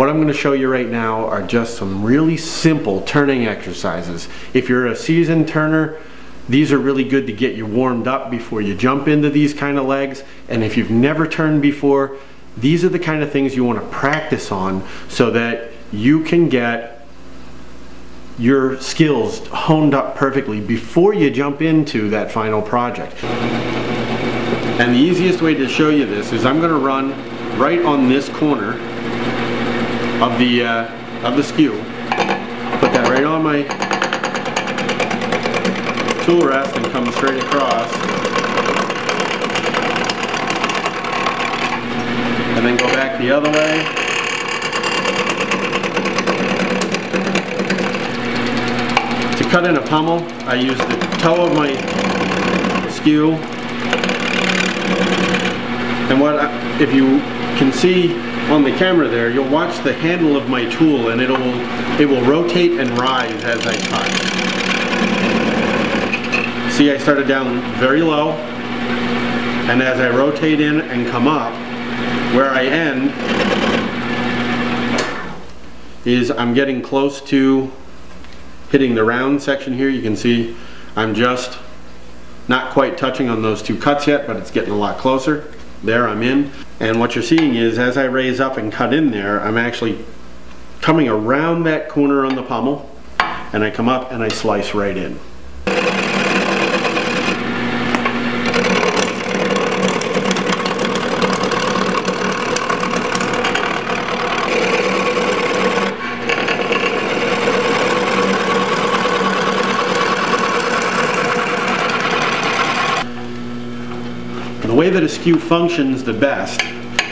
what I'm going to show you right now are just some really simple turning exercises. If you're a seasoned turner, these are really good to get you warmed up before you jump into these kind of legs. And if you've never turned before, these are the kind of things you want to practice on so that you can get your skills honed up perfectly before you jump into that final project. And the easiest way to show you this is I'm going to run right on this corner of the skew. Put that right on my tool rest and come straight across. And then go back the other way. To cut in a pommel, I use the toe of my skew. And if you can see on the camera there, you'll watch the handle of my tool and it will rotate and rise as I cut. See, I started down very low, and as I rotate in and come up, where I end is I'm getting close to hitting the round section here. You can see I'm just not quite touching on those two cuts yet, but it's getting a lot closer. There, I'm in. And what you're seeing is as I raise up and cut in there, I'm actually coming around that corner on the pommel, and I come up and I slice right in. The way that a skew functions the best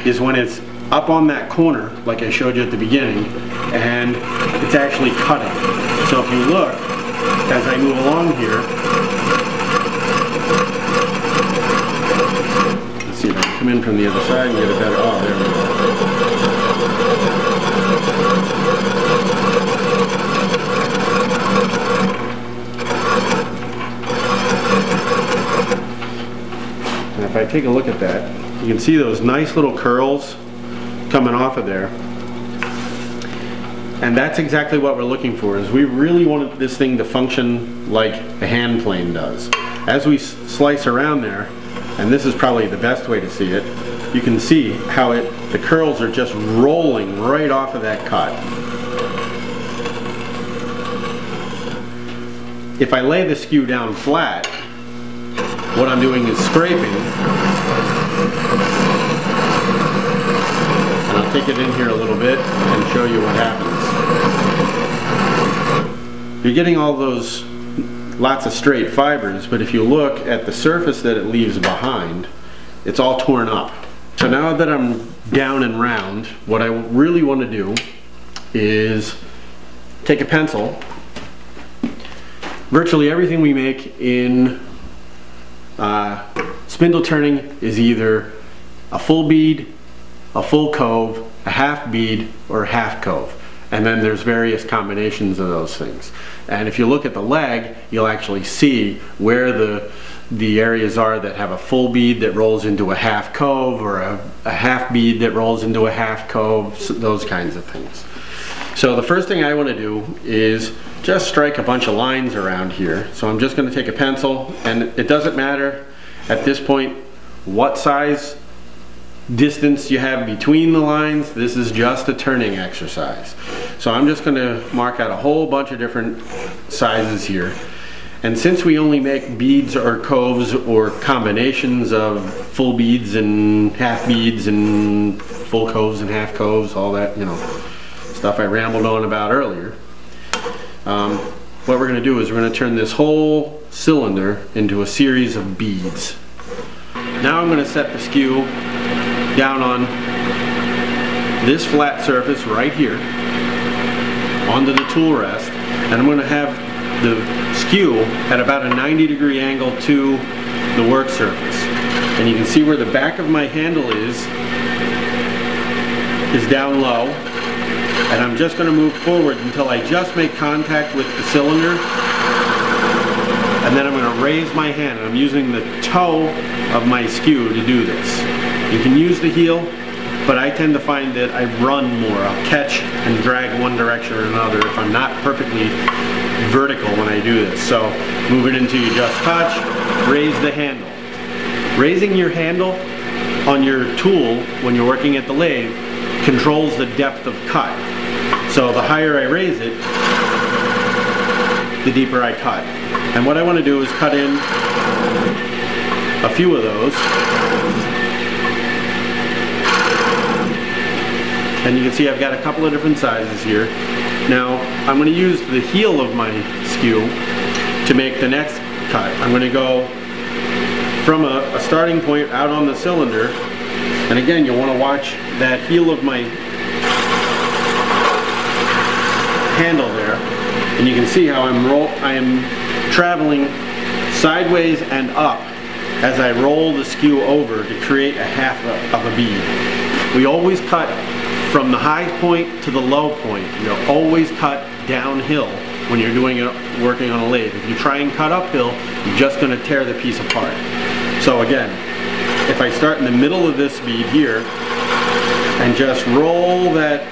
is when it's up on that corner, like I showed you at the beginning, and it's actually cutting. So if you look, as I move along here, let's see if I can come in from the other side and get a better, oh, there we go. And if I take a look at that, you can see those nice little curls coming off of there. And that's exactly what we're looking for, is we really want this thing to function like a hand plane does. As we slice around there, and this is probably the best way to see it, you can see how the curls are just rolling right off of that cut. If I lay the skew down flat, what I'm doing is scraping, and I'll take it in here a little bit and show you what happens. You're getting all those lots of straight fibers, but if you look at the surface that it leaves behind, it's all torn up. So now that I'm down and round, what I really want to do is take a pencil. Virtually everything we make in spindle turning is either a full bead, a full cove, a half bead, or a half cove. And then there's various combinations of those things. And if you look at the leg, you'll actually see where the areas are that have a full bead that rolls into a half cove, or a half bead that rolls into a half cove, those kinds of things. So the first thing I want to do is just strike a bunch of lines around here. So I'm just going to take a pencil, and it doesn't matter at this point what size distance you have between the lines. This is just a turning exercise. So I'm just going to mark out a whole bunch of different sizes here. And since we only make beads or coves or combinations of full beads and half beads and full coves and half coves, all that, you know, stuff I rambled on about earlier, what we're going to do is we're going to turn this whole cylinder into a series of beads. Now I'm going to set the skew down on this flat surface right here onto the tool rest, and I'm going to have the skew at about a 90-degree angle to the work surface. And you can see where the back of my handle is down low, and I'm just going to move forward until I just make contact with the cylinder, and then I'm going to raise my hand, and I'm using the toe of my skew to do this. You can use the heel, but I tend to find that I run more. I'll catch and drag one direction or another if I'm not perfectly vertical when I do this. So move it until you just touch, raise the handle. Raising your handle on your tool when you're working at the lathe controls the depth of cut. So the higher I raise it, the deeper I cut. And what I want to do is cut in a few of those. And you can see I've got a couple of different sizes here. Now I'm going to use the heel of my skew to make the next cut. I'm going to go from a starting point out on the cylinder, and again you'll want to watch that heel of my handle there, and you can see how I am traveling sideways and up as I roll the skew over to create a half of a bead. We always cut from the high point to the low point. You'll always cut downhill when you're working on a lathe. If you try and cut uphill, you're just going to tear the piece apart. So again, if I start in the middle of this bead here and just roll that